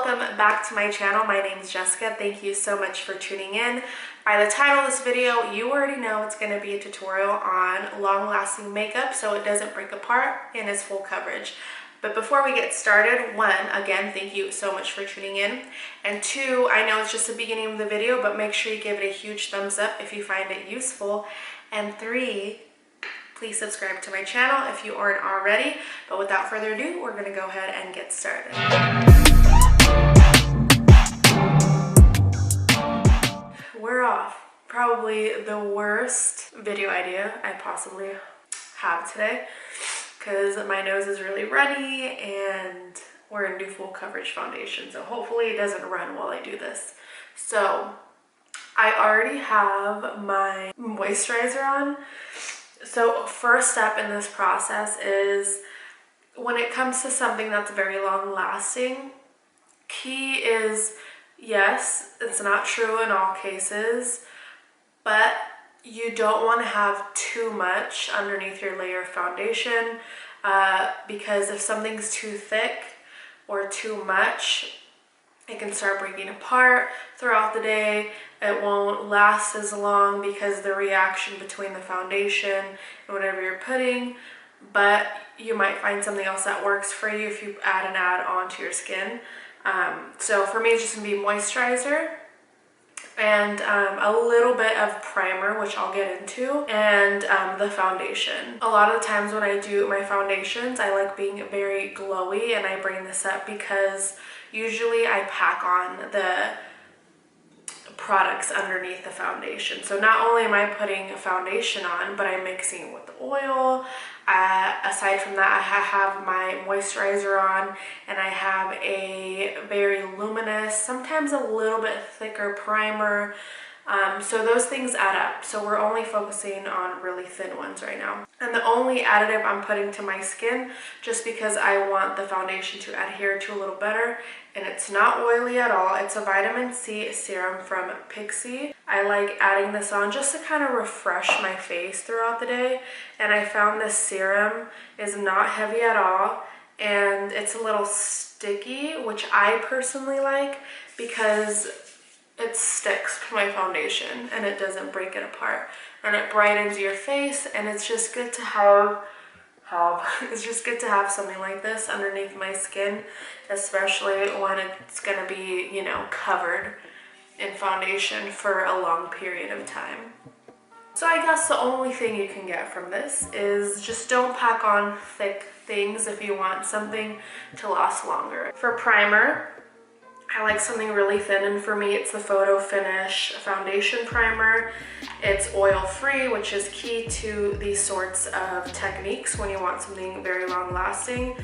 welcome back to my channel. My name is Jessica. Thank you so much for tuning in. By the title of this video, you already know it's going to be a tutorial on long-lasting makeup so it doesn't break apart and is full coverage. But before we get started, one, again, thank you so much for tuning in. And two, I know it's just the beginning of the video, but make sure you give it a huge thumbs up if you find it useful. And three, please subscribe to my channel if you aren't already. But without further ado, we're gonna go ahead and get started. We're off. Probably the worst video idea I possibly have today because my nose is really runny and we're gonna do full coverage foundation. So hopefully it doesn't run while I do this. So I already have my moisturizer on. So first step in this process is when it comes to something that's very long lasting, key is, yes, it's not true in all cases, but you don't want to have too much underneath your layer of foundation because if something's too thick or too much, it can start breaking apart throughout the day. It won't last as long because the reaction between the foundation and whatever you're putting, but you might find something else that works for you if you add an add-on to your skin. So for me, it's just gonna be moisturizer and a little bit of primer, which I'll get into, and the foundation. A lot of the times when I do my foundations, I like being very glowy, and I bring this up because usually I pack on the products underneath the foundation. So not only am I putting a foundation on, but I'm mixing it with the oil. Aside from that, I have my moisturizer on, and I have a very luminous, sometimes a little bit thicker primer. So those things add up. So we're only focusing on really thin ones right now. And the only additive I'm putting to my skin, just because I want the foundation to adhere to a little better, and it's not oily at all. It's a vitamin C serum from Pixie. I like adding this on just to kind of refresh my face throughout the day. And I found this serum is not heavy at all, and it's a little sticky, which I personally like because it sticks to my foundation and it doesn't break it apart, and it brightens your face, and it's just good to have it's just good to have something like this underneath my skin, especially when it's gonna be, you know, covered in foundation for a long period of time. So I guess the only thing you can get from this is just don't pack on thick things if you want something to last longer. For primer, I like something really thin, and for me it's the Photo Finish foundation primer. It's oil-free, which is key to these sorts of techniques when you want something very long-lasting.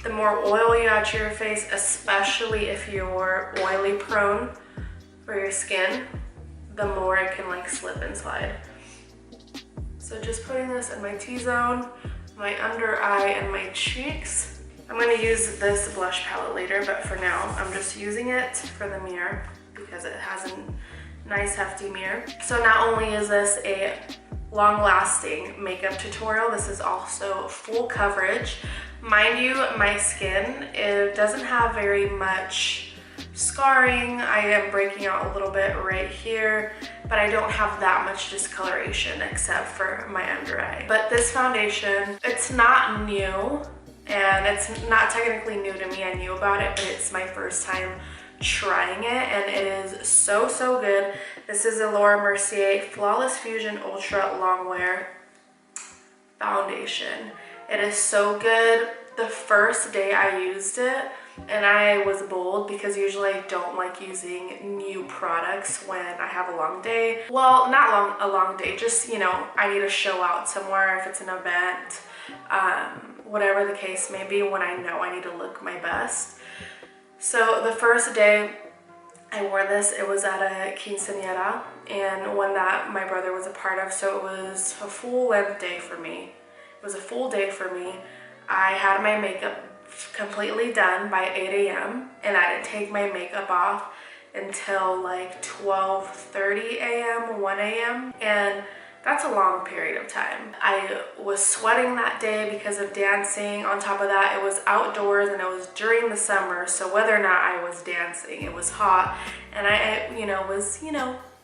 The more oil you add to your face, especially if you're oily prone for your skin, the more it can like slip and slide. So just putting this in my T-zone, my under eye, and my cheeks. I'm going to use this blush palette later, but for now, I'm just using it for the mirror because it has a nice hefty mirror. So not only is this a long-lasting makeup tutorial, this is also full coverage. Mind you, my skin, it doesn't have very much scarring. I am breaking out a little bit right here, but I don't have that much discoloration except for my under eye. But this foundation, it's not new. And it's not technically new to me. I knew about it, but it's my first time trying it, and it is so, so good. This is a Mercier Flawless Fusion Ultra Longwear foundation. It is so good. The first day I used it, and I was bold because usually I don't like using new products when I have a long day. Well, not a long day, just, you know, I need to show out somewhere if it's an event. Whatever the case may be, when I know I need to look my best. So the first day I wore this, it was at a quinceañera, and one that my brother was a part of, so it was a full length day for me. It was a full day for me. I had my makeup completely done by 8 a.m. and I didn't take my makeup off until like 12:30 a.m., 1 a.m. And That's a long period of time. I was sweating that day because of dancing. On top of that, it was outdoors and it was during the summer. So whether or not I was dancing, it was hot. And I was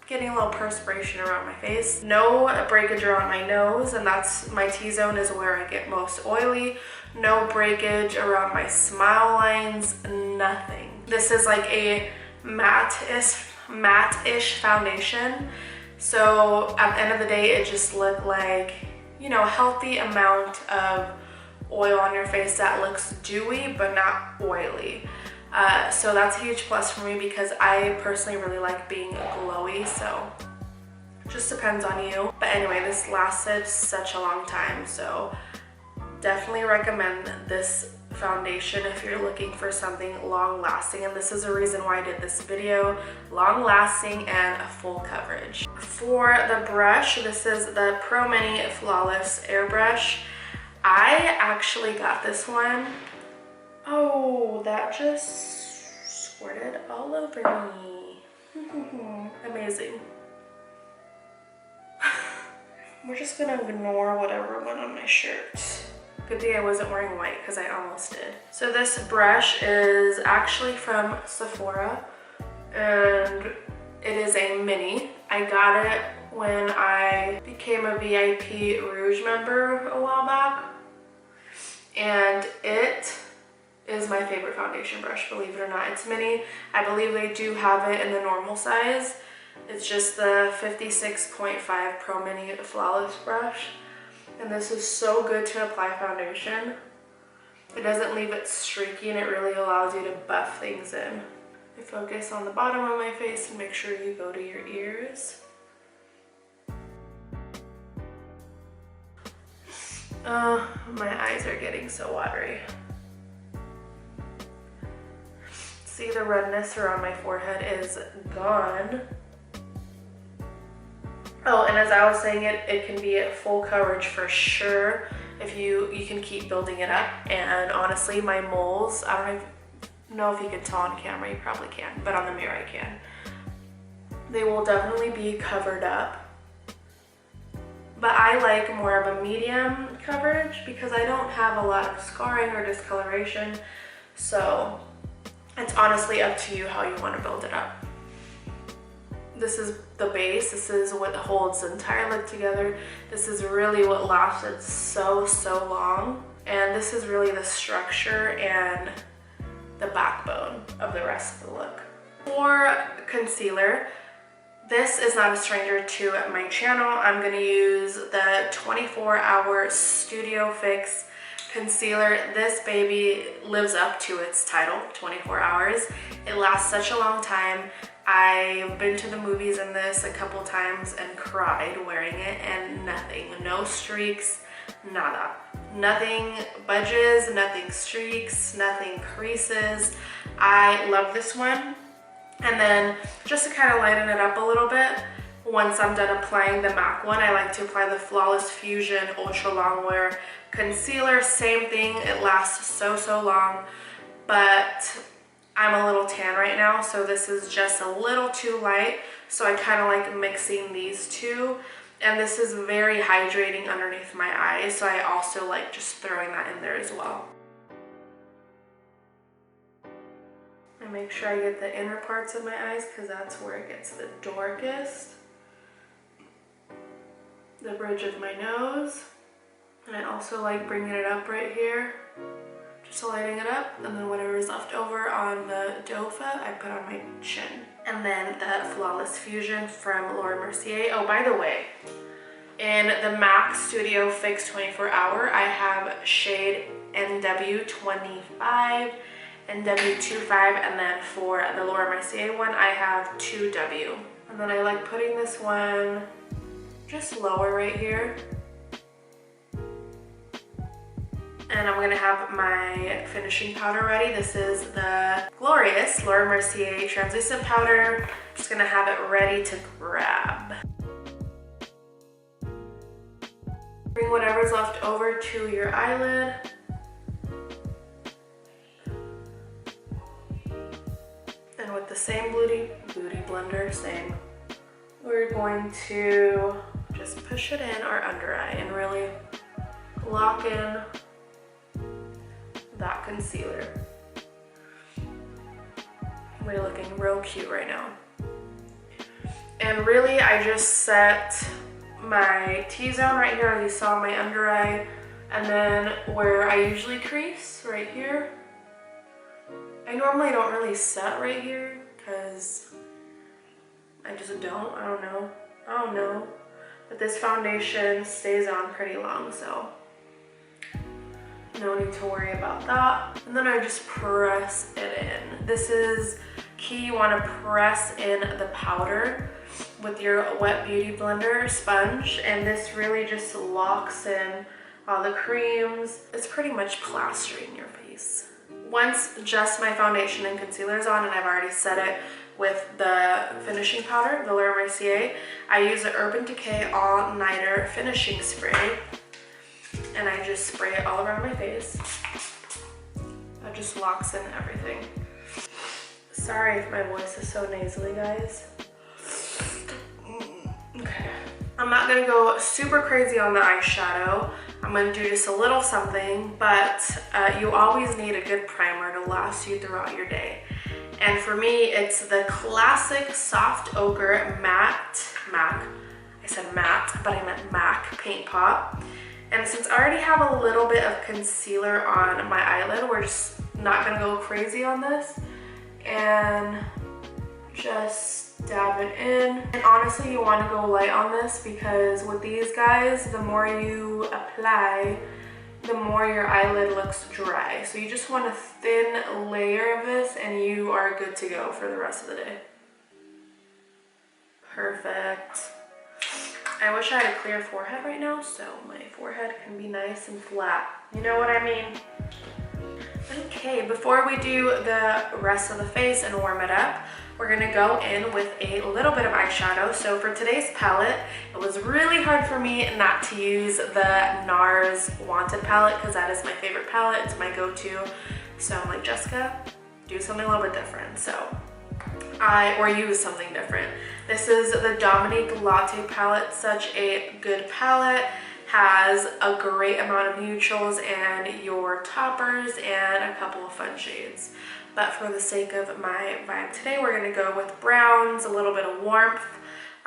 getting a little perspiration around my face. No breakage around my nose, and that's my T-zone is where I get most oily. No breakage around my smile lines, nothing. This is like a matte-ish foundation. So at the end of the day, it just looked like, a healthy amount of oil on your face that looks dewy, but not oily. So that's a huge plus for me because I personally really like being glowy, so just depends on you. But anyway, this lasted such a long time, so definitely recommend this foundation if you're looking for something long lasting, and this is the reason why I did this video: long lasting and full coverage. For the brush, this is the Pro Mini Flawless Airbrush. I actually got this one. Oh, that just squirted all over me. Amazing. We're just gonna ignore whatever went on my shirt. Good thing I wasn't wearing white because I almost did. So this brush is actually from Sephora and it is a mini. I got it when I became a VIP Rouge member a while back, and it is my favorite foundation brush, believe it or not. It's mini. I believe they do have it in the normal size. It's just the 56.5 Pro Mini Flawless brush. And this is so good to apply foundation. It doesn't leave it streaky and it really allows you to buff things in. I focus on the bottom of my face and make sure you go to your ears. My eyes are getting so watery. See, the redness around my forehead is gone. Oh, and as I was saying, it can be at full coverage for sure if you can keep building it up. And honestly, my moles, I don't know if you can tell on camera, you probably can, but on the mirror I can. They will definitely be covered up. But I like more of a medium coverage because I don't have a lot of scarring or discoloration. So it's honestly up to you how you want to build it up. This is the base. This is what holds the entire look together. This is really what lasted so long. And this is really the structure and the backbone of the rest of the look. For concealer, this is not a stranger to my channel. I'm gonna use the 24-hour Studio Fix concealer. This baby lives up to its title, 24 hours. It lasts such a long time. I've been to the movies in this a couple times and cried wearing it, and nothing, no streaks, nada. Nothing budges, nothing streaks, nothing creases. I love this one. And then just to kind of lighten it up a little bit, once I'm done applying the MAC one, I like to apply the Flawless Fusion Ultra Longwear concealer. Same thing, it lasts so long, but I'm a little tan right now, so this is just a little too light. So I kind of like mixing these two. And this is very hydrating underneath my eyes, so I also like just throwing that in there as well. I make sure I get the inner parts of my eyes because that's where it gets the darkest. The bridge of my nose. And I also like bringing it up right here, just lighting it up, and then whatever is left over on the dofa, I put on my chin. And then the Flawless Fusion from Mercier. Oh, by the way, in the MAC Studio Fix 24 Hour, I have shade NW25, NW25, and then for the Mercier one, I have 2W. And then I like putting this one just lower right here. And I'm gonna have my finishing powder ready. This is the glorious Mercier Transluscent powder. Just gonna have it ready to grab. Bring whatever's left over to your eyelid. And with the same beauty blender, we're going to just push it in our under eye and really lock in that concealer. We're looking real cute right now. And really, I just set my T-zone right here, as you saw, my under eye, and then where I usually crease, right here. I normally don't really set right here because I just don't. I don't know. But this foundation stays on pretty long, so no need to worry about that. And then I just press it in. This is key. You want to press in the powder with your wet beauty blender sponge, and this really just locks in all the creams. It's pretty much plastering your face. Once just my foundation and concealer is on, and I've already set it with the finishing powder, the Lauder Mercier, I use the Urban Decay All Nighter Finishing Spray, and I just spray it all around my face. That just locks in everything. Sorry if my voice is so nasally, guys. Okay. I'm not gonna go super crazy on the eyeshadow. I'm gonna do just a little something, but you always need a good primer to last you throughout your day. And for me, it's the classic Soft Ochre I said matte, but I meant MAC Paint Pot. And since I already have a little bit of concealer on my eyelid, we're just not gonna go crazy on this. And just dab it in. And honestly, you want to go light on this because with these guys, the more you apply, the more your eyelid looks dry. So you just want a thin layer of this and you are good to go for the rest of the day. Perfect. I wish I had a clear forehead right now, so my forehead can be nice and flat. You know what I mean? Okay, before we do the rest of the face and warm it up, we're gonna go in with a little bit of eyeshadow. So for today's palette, it was really hard for me not to use the NARS Wanted palette because that is my favorite palette. It's my go-to. So I'm like, Jessica, do something a little bit different. Or use something different. This is the Dominique Latte palette. Such a good palette. Has a great amount of neutrals and your toppers and a couple of fun shades. But for the sake of my vibe today, we're gonna go with browns, a little bit of warmth,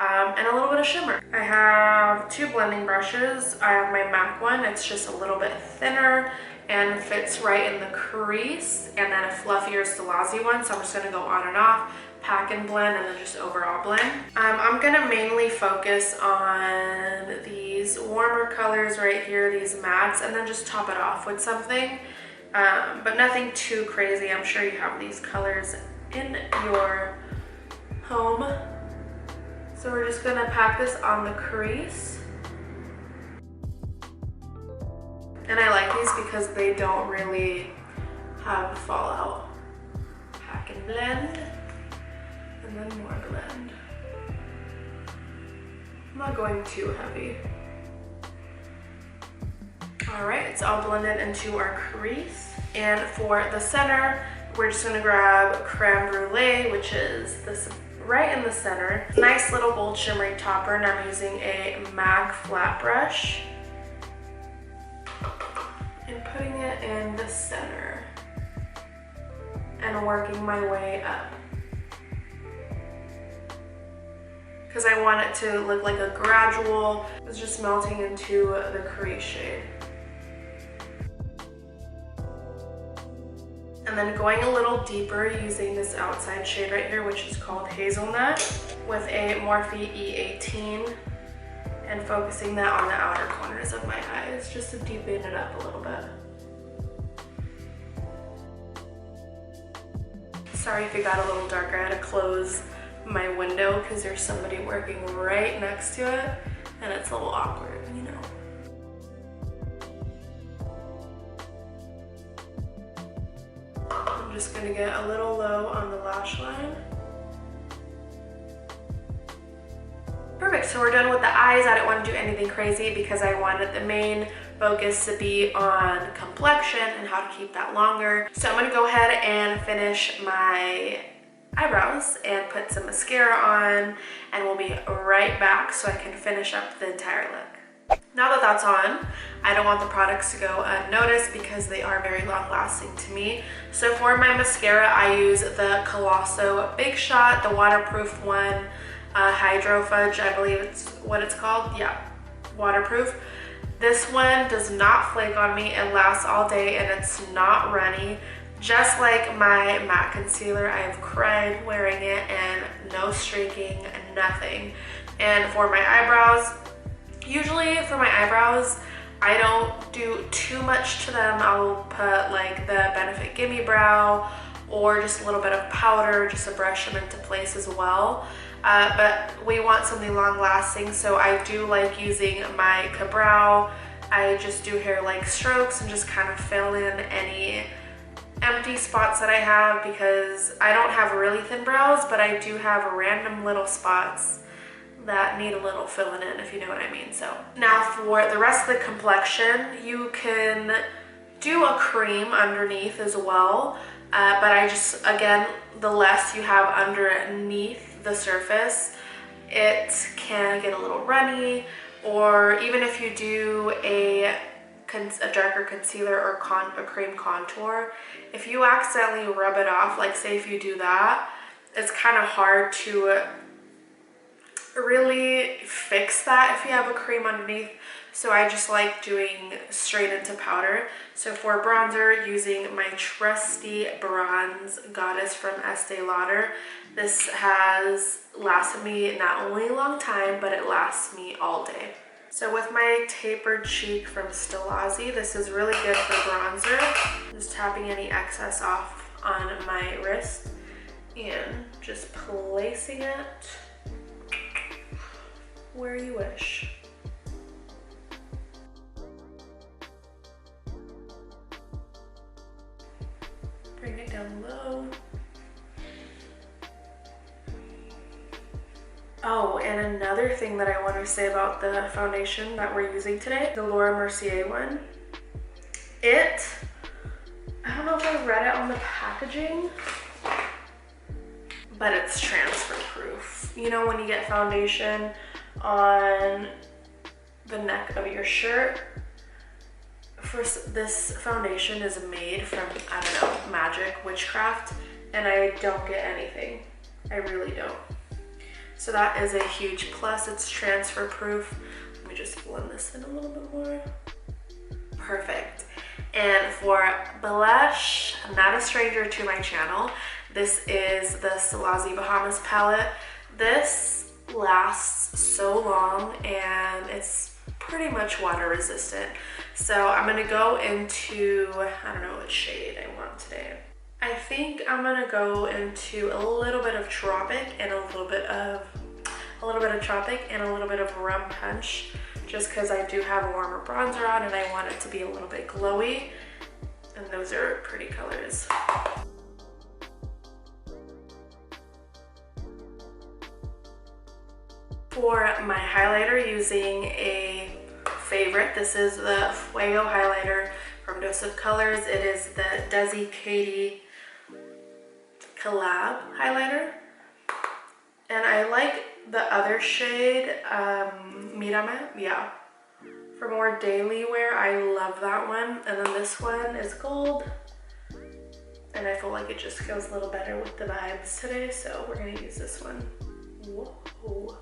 and a little bit of shimmer. I have two blending brushes. I have my MAC one. It's just a little bit thinner and fits right in the crease, and then a fluffier Stilazzi one. So I'm just gonna go on and off, pack and blend, and then just overall blend. I'm gonna mainly focus on these warmer colors right here, these mattes, and then just top it off with something, but nothing too crazy. I'm sure you have these colors in your home. So we're just gonna pack this on the crease. And I like these because they don't really have fallout. Pack and blend. And then more blend. I'm not going too heavy. All right, it's all blended into our crease. And for the center, we're just gonna grab Creme Brulee, which is this right in the center. Nice little gold shimmery topper, and I'm using a MAC flat brush. And putting it in the center. And working my way up. Because I want it to look like a gradual, it's just melting into the crease shade. And then going a little deeper using this outside shade right here, which is called Hazelnut, with a Morphe E18, and focusing that on the outer corners of my eyes, just to deepen it up a little bit. Sorry if it got a little darker, I had to close my window because there's somebody working right next to it, and it's a little awkward, you know. I'm just gonna get a little low on the lash line. Perfect, so we're done with the eyes. I didn't want to do anything crazy because I wanted the main focus to be on complexion and how to keep that longer. So I'm gonna go ahead and finish my eyebrows and put some mascara on, and we'll be right back so I can finish up the entire look. Now that that's on, I don't want the products to go unnoticed because they are very long lasting to me. So for my mascara, I use the Colosso Big Shot, the waterproof one, Hydro Fudge, I believe it's what it's called. Yeah, waterproof. This one does not flake on me. It lasts all day and it's not runny. Just like my matte concealer, I have cried wearing it and no streaking, nothing. And for my eyebrows, usually for my eyebrows, I don't do too much to them. I'll put like the Benefit Gimme Brow or just a little bit of powder just to brush them into place as well. But we want something long lasting, so I do like using my Ka-Brow. I just do hair-like strokes and just kind of fill in any empty spots that I have because I don't have really thin brows, but I do have random little spots that need a little filling in, if you know what I mean. So now for the rest of the complexion, you can do a cream underneath as well, but I just, again, the less you have underneath the surface, it can get a little runny, or even if you do a darker concealer or a cream contour, if you accidentally rub it off, like say if you do that, it's kind of hard to really fix that if you have a cream underneath. So I just like doing straight into powder. So for bronzer, using my trusty bronze Goddess from Estee Lauder. This has lasted me not only a long time, but it lasts me all day. So with my tapered cheek from Stilazzi, this is really good for bronzer. Just tapping any excess off on my wrist and just placing it where you wish. Bring it down low. Oh, and another thing that I want to say about the foundation that we're using today, the Mercier one. I don't know if I read it on the packaging, but it's transfer proof. You know when you get foundation on the neck of your shirt? This foundation is made from, I don't know, magic, witchcraft, and I don't get anything. I really don't. So that is a huge plus. It's transfer proof. Let me just blend this in a little bit more. Perfect. And for blush, I'm not a stranger to my channel. This is the Stilazzi Bahamas palette. This lasts so long and it's pretty much water resistant. So I'm gonna go into, I don't know what shade I want today. I think I'm gonna go into a little bit of Tropic and a little bit of Tropic and a little bit of Rum Punch, just because I do have a warmer bronzer on and I want it to be a little bit glowy. And those are pretty colors. For my highlighter, using a favorite, this is the Fuego highlighter from Dose of Colors. It is the Desi Katie collab highlighter, and I like the other shade, Mírame. Yeah, for more daily wear, I love that one. And then this one is gold, and I feel like it just goes a little better with the vibes today, so we're gonna use this one. Whoa.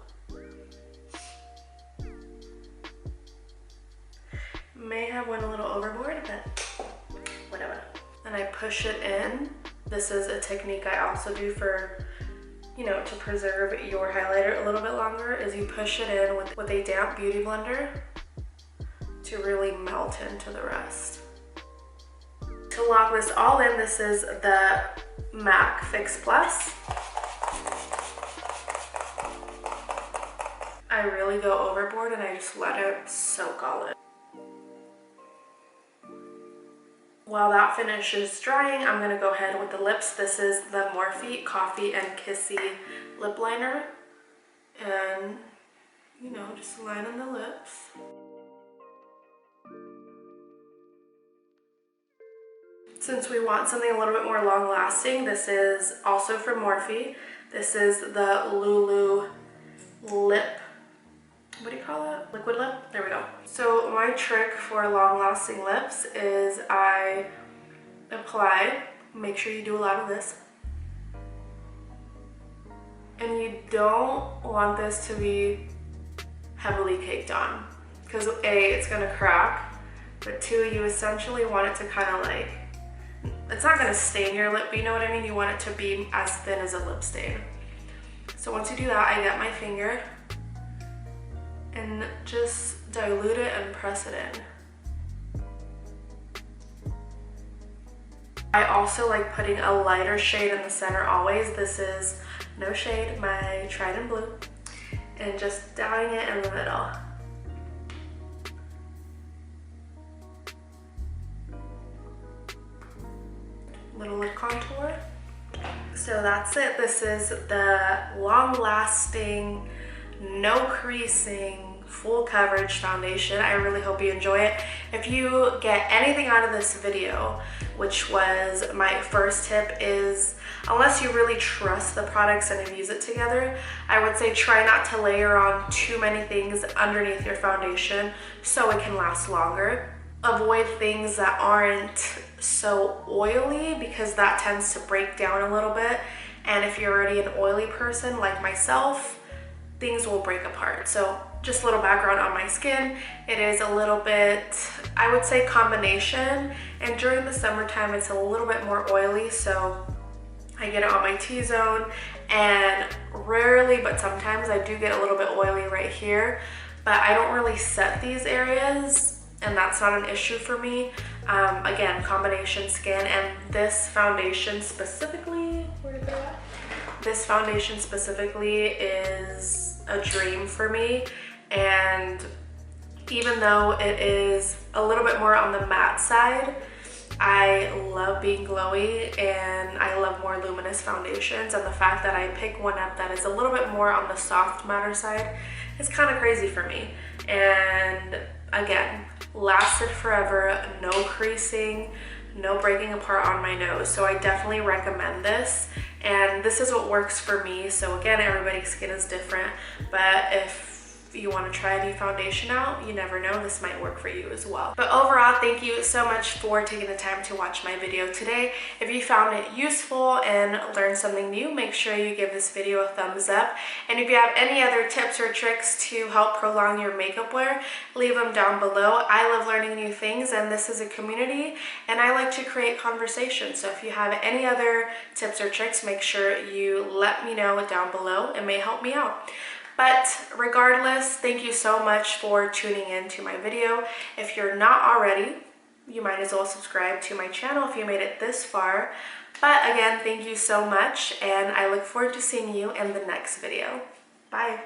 May have went a little overboard, but whatever. And I push it in. This is a technique I also do for, you know, to preserve your highlighter a little bit longer, is you push it in with a damp beauty blender to really melt into the rest. To lock this all in, this is the MAC Fix Plus. I really go overboard and I just let it soak all in. While that finishes drying, I'm gonna go ahead with the lips. This is the Morphe Coffee and Kissy lip liner. And, you know, just lining the lips. Since we want something a little bit more long lasting, this is also from Morphe. This is the Lulu lip, what do you call it? Liquid lip? There we go. So my trick for long lasting lips is I apply, make sure you do a lot of this. And you don't want this to be heavily caked on, because A, it's gonna crack, but two, you essentially want it to kind of like, it's not gonna stain your lip, but you know what I mean? You want it to be as thin as a lip stain. So once you do that, I get my finger and just dilute it and press it in. I also like putting a lighter shade in the center always. This is No Shade, my Trident Blue, and just dabbing it in the middle. Little lip contour. So that's it. This is the long-lasting, no creasing, full coverage foundation. I really hope you enjoy it. If you get anything out of this video, which was my first tip, is unless you really trust the products and infuse it together, I would say try not to layer on too many things underneath your foundation so it can last longer. Avoid things that aren't so oily, because that tends to break down a little bit. And if you're already an oily person like myself, things will break apart. So just a little background on my skin. It is a little bit, I would say, combination. And during the summertime, it's a little bit more oily. So I get it on my T-zone, and rarely, but sometimes I do get a little bit oily right here. But I don't really set these areas, and that's not an issue for me. Again, combination skin, and this foundation specifically, where did that? This foundation specifically is a dream for me, and even though it is a little bit more on the matte side, I love being glowy and I love more luminous foundations, and the fact that I pick one up that is a little bit more on the soft matter side is kind of crazy for me. And again, lasted forever, no creasing, no breaking apart on my nose. So I definitely recommend this, and this is what works for me. So again, everybody's skin is different, but if you want to try a new foundation out, you never know, this might work for you as well. But overall, thank you so much for taking the time to watch my video today. If you found it useful and learned something new, make sure you give this video a thumbs up. And if you have any other tips or tricks to help prolong your makeup wear, leave them down below. I love learning new things, and this is a community, and I like to create conversation. So if you have any other tips or tricks, make sure you let me know down below. It may help me out. But regardless, thank you so much for tuning in to my video. If you're not already, you might as well subscribe to my channel if you made it this far. But again, thank you so much, and I look forward to seeing you in the next video. Bye.